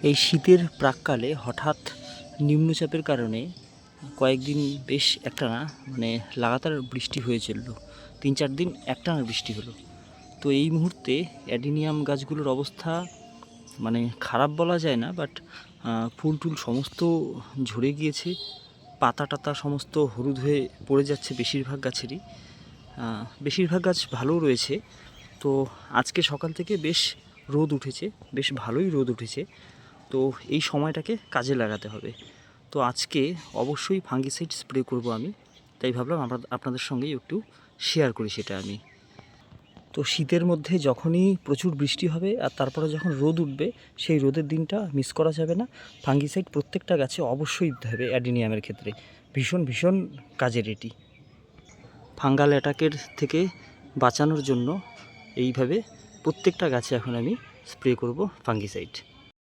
এই শীতের প্রাক্কালে হঠাৎ নিম্নচাপের কারণে কয়েকদিন বেশ একটানা লাগাতার বৃষ্টি হয়েছিল। 3-4 দিন একটানা বৃষ্টি হলো। তো এই মুহূর্তে অ্যাডিনিয়াম গাছগুলোর অবস্থা খারাপ বলা যায় না, বাট ফুল টুল সমস্ত ঝরে গিয়েছে, পাতা টাতা সমস্ত হলুদ হয়ে পড়ে যাচ্ছে বেশিরভাগ গাছেরই। বেশিরভাগ গাছ ভালো রয়েছে। তো আজকে সকাল থেকে বেশ রোদ উঠেছে, বেশ ভালোই রোদ উঠেছে। তো এই সময়টাকে কাজে লাগাতে হবে। তো আজকে অবশ্যই ফাঙ্গিসাইড স্প্রে করব আমি, তাই ভাবলাম আপনাদের সঙ্গেই একটু শেয়ার করি সেটা আমি। তো শীতের মধ্যে যখনই প্রচুর বৃষ্টি হবে আর তারপরে যখন রোদ উঠবে, সেই রোদের দিনটা মিস করা যাবে না। ফাঙ্গিসাইড প্রত্যেকটা গাছে অবশ্যই দিতে হবে। অ্যাডিনিয়ামের ক্ষেত্রে ভীষণ ভীষণ কাজের এটি। ফাঙ্গাল অ্যাটাকের থেকে বাঁচানোর জন্য এইভাবে প্রত্যেকটা গাছে এখন আমি স্প্রে করব ফাঙ্গিসাইড।